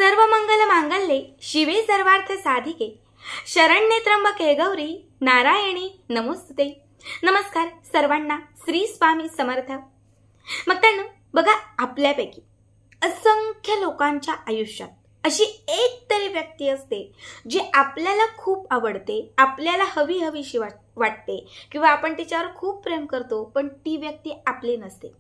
सर्व मंगल मांगल्ये शिवे सर्वार्थ साधिके शरण्ये त्र्यंबके गौरी नारायणी नमोस्तुते। नमस्कार सर्वांना, श्री स्वामी समर्थ। मग बघा, आपल्यापैकी असंख्य लोकांच्या आयुष्यात अशी एक तरी व्यक्ती असते जी आपल्याला खूप आवडते, आपल्याला हवीशी वाटते किंवा आपण तिच्यावर खूप प्रेम करतो, पण ती व्यक्ती आपली नसते।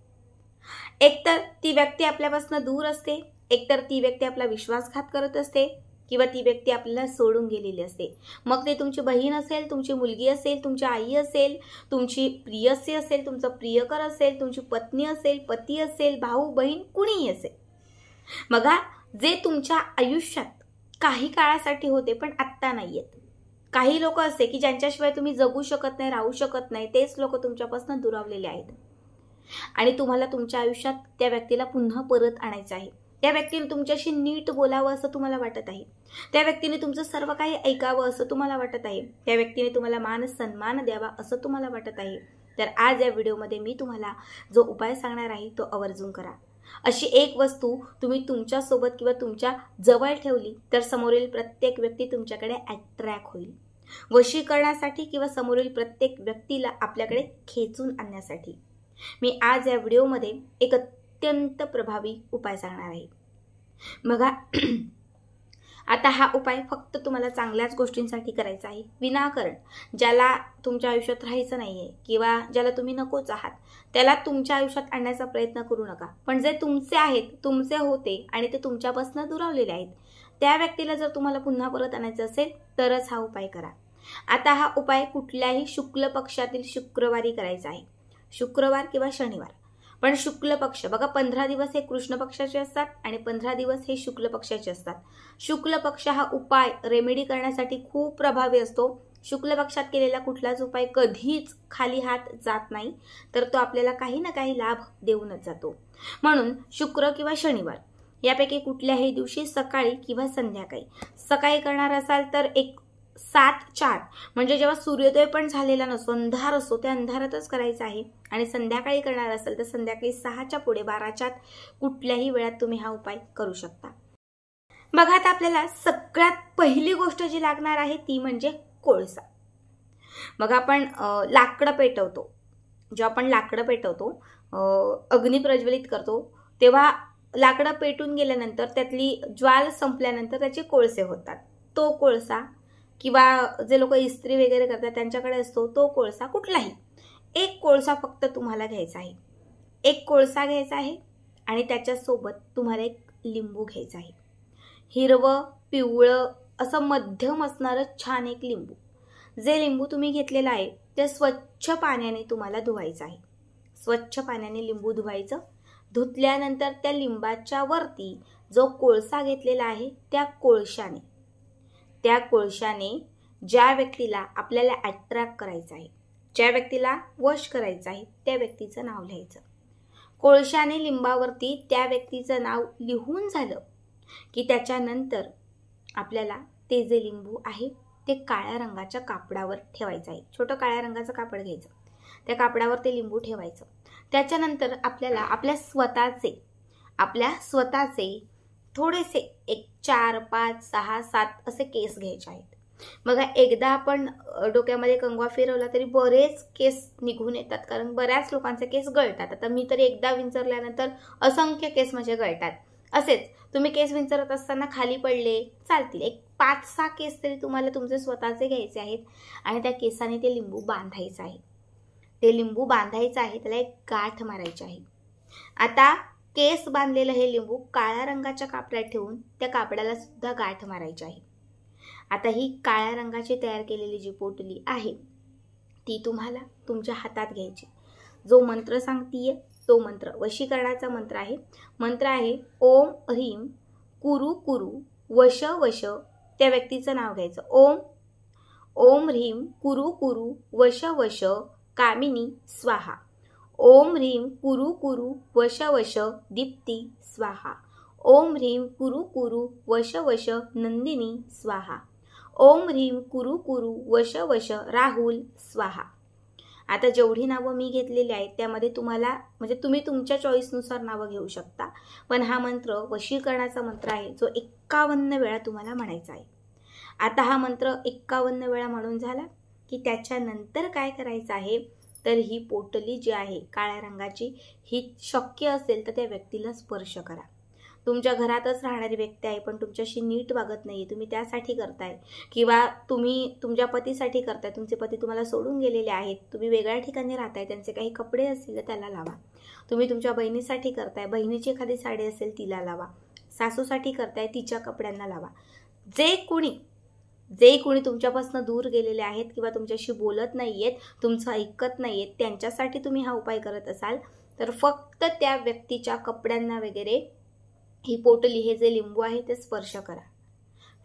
एकतर ती व्यक्ती आपल्यापासून दूर असते, एकतर ती व्यक्ती आपला विश्वासघात करत असते किंवा ती व्यक्ती आपल्याला सोडून गेलेली असते। मग ते तुमची बहीण असेल, तुमची मुलगी असेल, तुमची आई असेल, तुमची प्रियसी असेल, तुमचा प्रियकर असेल, तुमची पत्नी असेल, पती असेल, भाऊ बहीण कुणीही असेल। बघा, जे तुमच्या आयुष्यात काही काळासाठी होते पण आत्ता नाहीयेत। काही लोक असे की ज्यांच्याशिवाय तुम्ही जगू शकत नाही, राहू शकत नाही, तेच लोक तुमच्यापासून दुरावलेले आहेत आणि तुम्हाला तुमच्या आयुष्यात त्या व्यक्तीला पुन्हा परत आणायचं आहे। त्या व्यक्तीने तुमच्याशी नीट बोलावं असं तुम्हाला वाटत आहे, त्या व्यक्तीने तुमचं सर्व काही ऐकावं असं तुम्हाला वाटत आहे, त्या व्यक्तीने तुम्हाला मान सन्मान द्यावा असं तुम्हाला वाटत आहे। तर आज या व्हिडिओमध्ये मी तुम्हाला जो उपाय सांगणार आहे तो आवर्जून करा। अशी एक वस्तू तुम्ही तुमच्या सोबत किंवा तुमच्या जवळ ठेवली तर समोरील प्रत्येक व्यक्ती तुमच्याकडे अट्रॅक्ट होईल, वशीकरणासाठी किंवा समोरील प्रत्येक व्यक्तीला आपल्याकडे खेचून आणण्यासाठी। मी आज या व्हिडिओमध्ये एक अत्यंत प्रभावी उपाय सांगणार आहे। बघा, आता हा उपाय फक्त तुम्हाला चांगल्याच गोष्टींसाठी करायचा आहे, विनाकारण। ज्याला तुमच्या आयुष्यात राहायचं नाहीये किंवा ज्याला तुम्ही नकोच आहात त्याला तुमच्या आयुष्यात आणण्याचा प्रयत्न करू नका। पण जे तुमचे आहेत, तुमचे होते आणि ते तुमच्यापासून दुरावलेले आहेत, त्या व्यक्तीला जर तुम्हाला पुन्हा परत आणायचं असेल तरच हा उपाय करा। आता हा उपाय कुठल्याही शुक्ल पक्षातील शुक्रवारी करायचा आहे, शुक्रवार किंवा शनिवार। पण शुक्ल पक्ष बघा, 15 दिवस हे कृष्ण पक्षाचे असतात आणि 15 दिवस हे शुक्ल पक्षाचे असतात। शुक्ल पक्ष हा उपाय रेमेडी करण्यासाठी खूप प्रभावी असतो। शुक्ल पक्षात केलेला कुठलाच उपाय कधीच खाली हात जात नाही, तर तो आपल्याला काही ना काही लाभ देऊनच जातो। म्हणून शुक्र किंवा शनिवार यापैकी कुठल्याही दिवशी सकाळी किंवा संध्याकाळी, सकाळी करणार असाल तर 7:04 म्हणजे जेव्हा सूर्योदय पण झालेला नसतो, अंधार असतो, त्या अंधारातच करायचं आहे। आणि संध्याकाळी करणार असेल तर संध्याकाळी 6च्या पुढे, 12च्या कुठल्याही वेळात तुम्ही हा उपाय करू शकता। बघा, आता आपल्याला सगळ्यात पहिली गोष्ट जी लागणार आहे ती म्हणजे कोळसा। मग आपण लाकडं पेटवतो, जेव्हा आपण लाकडं पेटवतो, अग्नी प्रज्वलित करतो, तेव्हा लाकडं पेटून गेल्यानंतर त्यातली ज्वाल संपल्यानंतर त्याचे कोळसे होतात। तो कोळसा किंवा जे लोक इस्त्री वगैरे करतात त्यांच्याकडे असतो तो कोळसा, कुठलाही एक कोळसा फक्त तुम्हाला घ्यायचा आहे। एक कोळसा घ्यायचा आहे आणि त्याच्यासोबत तुम्हाला एक लिंबू घ्यायचा आहे, हिरवं पिवळं असं मध्यम असणारं छान एक लिंबू। जे लिंबू तुम्ही घेतलेलं आहे ते स्वच्छ पाण्याने तुम्हाला धुवायचं आहे। स्वच्छ पाण्याने लिंबू धुवायचं। धुतल्यानंतर त्या लिंबाच्या वरती जो कोळसा घेतलेला आहे त्या कोळशाने ज्या व्यक्तीला आपल्याला अट्रॅक्ट करायचं आहे, ज्या व्यक्तीला वश करायचं आहे, त्या व्यक्तीचं नाव लिहायचं। कोळशाने लिंबावरती त्या व्यक्तीचं नाव लिहून झालं की त्याच्यानंतर आपल्याला ते जे लिंबू आहे ते काळ्या रंगाच्या कापडावर ठेवायचं आहे। छोटं काळ्या रंगाचं कापड घ्यायचं, त्या कापडावर ते लिंबू ठेवायचं। त्याच्यानंतर आपल्याला आपल्या स्वतःचे थोडेसे 1, 4, 5, 6, 7 असे केस घ्यायचे आहेत। बघा, एकदा आपण डोक्यामध्ये कंगवा फिरवला तरी बरेच केस निघून येतात, कारण बऱ्याच लोकांचे केस गळतात। आता मी तरी एकदा विंचरल्यानंतर असंख्य केस माझे गळतात। असेच तुम्ही केस विंचरत असताना खाली पडले चालतील, 5-6 केस तरी तुम्हाला तुमचे स्वतःचे घ्यायचे आहेत आणि त्या केसाने ते लिंबू बांधायचं आहे। ते लिंबू बांधायचं आहे, त्याला एक गाठ मारायची आहे। आता केस बांधलेलं हे लिंबू काळ्या रंगाच्या कापडात ठेवून त्या कापडाला सुद्धा गाठ मारायची आहे। आता ही काळ्या रंगाची तयार केलेली जी पोटली आहे ती तुम्हाला तुमच्या हातात घ्यायची। जो मंत्र सांगतीये तो मंत्र वशीकरणाचा मंत्र आहे। मंत्र आहे ओम ह्रीम कुरु कुरु वश वश। त्या व्यक्तीचं नाव घ्यायचं, ओम ह्रीम कुरु कुरु वश वश कामिनी स्वाहा। ओम ह्रीम कुरु कुरु वश वश दीप्ती स्वाहा। ओम ह्रीम कुरु कुरु वश वश नंदिनी स्वाहा। ओम ह्रीम कुरु कुरु वश वश राहुल स्वाहा। आता जेवढी नावं मी घेतलेली आहेत त्यामध्ये तुम्हाला म्हणजे तुम्ही तुमच्या चॉईसनुसार नावं घेऊ शकता, पण हा मंत्र वशीकरणाचा मंत्र आहे जो 51 वेळा तुम्हाला म्हणायचा आहे. आता हा मंत्र 51 वेळा म्हणून झाला की त्याच्यानंतर काय करायचं आहे, तर ही पोटली जी आहे काळ्या रंगाची, ही शक्य असेल तर त्या व्यक्तीला स्पर्श करा. तुमच्या घरातच राहणारी व्यक्ती आहे पण तुमच्याशी नीट वागत नाही, तुम्ही त्यासाठी करताय किंवा तुम्ही तुमच्या पतीसाठी करताय, तुमचे पती तुम्हाला सोडून गेलेले आहेत, तुम्ही वेगळ्या ठिकाणी राहताय, त्यांचे काही कपडे असतील तर त्याला लावा. तुम्ही तुमच्या बहिणीसाठी करताय, बहिणीची एखादी साडी असेल तिला लावा. सासूसाठी करताय, तिच्या कपड्यांना लावा. जे कोणी तुमच्यापासून दूर गेलेले आहेत किंवा तुमच्याशी बोलत नाहीयेत, तुमचं ऐकत नाहीयेत, त्यांच्यासाठी तुम्ही हा उपाय करत असाल तर फक्त त्या व्यक्तीच्या कपड्यांना वगैरे ही पोटली, हे जे लिंबू आहे ते स्पर्श करा.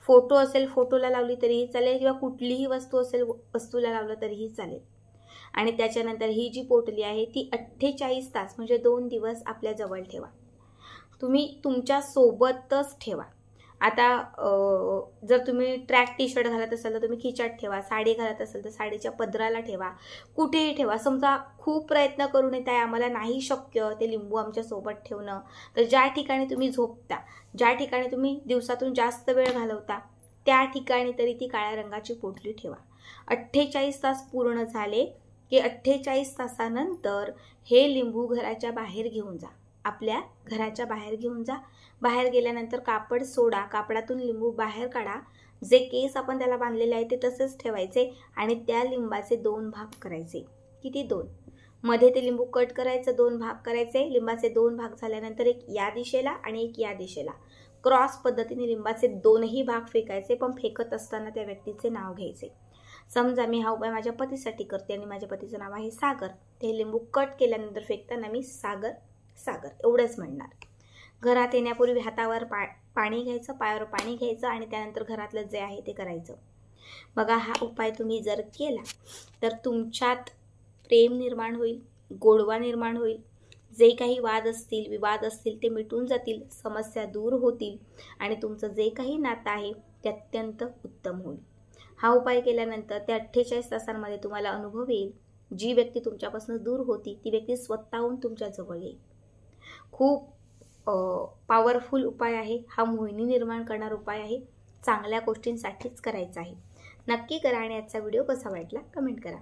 फोटो असेल फोटोला लावली तरीही चालेल किंवा कुठलीही वस्तू असेल वस्तूला लावलं तरीही चालेल. आणि त्याच्यानंतर ही जी पोटली आहे ती 48 तास म्हणजे 2 दिवस आपल्या जवळ ठेवा. तुम्ही तुमच्या सोबतच ठेवा. आता जर तुम्ही ट्रॅक टी शर्ट घालत असाल तर तुम्ही खिचात ठेवा, साडी घालत असाल तर साडीच्या पदराला ठेवा, कुठेही ठेवा. समजा खूप प्रयत्न करून येत आहे, आम्हाला नाही शक्य ते लिंबू आमच्या सोबत ठेवणं, तर ज्या ठिकाणी तुम्ही झोपता, ज्या ठिकाणी तुम्ही दिवसातून जास्त वेळ घालवता त्या ठिकाणी तरी ती काळ्या रंगाची पोटली ठेवा. 48 तास पूर्ण झाले की 48 तासानंतर हे लिंबू घराच्या बाहेर घेऊन जा, आपल्या घराच्या बाहेर घेऊन जा. बाहेर गेल्यानंतर कापड सोडा, कापडातून लिंबू बाहेर काढा, जे केस आपण त्याला बांधलेले आहे ते तसेच ठेवायचे आणि त्या लिंबाचे 2 भाग करायचे. किती? 2. मध्ये ते लिंबू कट करायचं, 2 भाग करायचे. लिंबाचे 2 भाग झाल्यानंतर एक या दिशेला आणि एक या दिशेला क्रॉस पद्धतीने लिंबाचे 2ही भाग फेकायचे, पण फेकत असताना त्या व्यक्तीचे नाव घ्यायचे. समजा मी हा उपाय माझ्या पतीसाठी करते आणि माझ्या पतीचं नाव आहे सागर, ते लिंबू कट केल्यानंतर फेकताना मी सागर सागर एवढंच म्हणणार. घरात येण्यापूर्वी हातावर पाणी घ्यायचं, पायावर पाणी घ्यायचं आणि त्यानंतर घरातलं जे आहे ते करायचं. बघा, हा उपाय तुम्ही जर केला तर तुमच्यात प्रेम निर्माण होईल, गोडवा निर्माण होईल, जे काही वाद असतील विवाद असतील ते मिटून जातील, समस्या दूर होतील आणि तुमचं जे काही नातं आहे ते अत्यंत उत्तम होईल. हा उपाय केल्यानंतर त्या 48 तासांमध्ये तुम्हाला अनुभव येईल, जी व्यक्ती तुमच्यापासून दूर होती ती व्यक्ती स्वतःहून तुमच्या जवळ येईल. खूप पॉवरफुल उपाय आहे हा, मोहिनी निर्माण करणारा उपाय आहे, चांगल्या गोष्टींसाठीच करायचा आहे. नक्की करा आणि आजचा व्हिडिओ कसा वाटला कमेंट करा.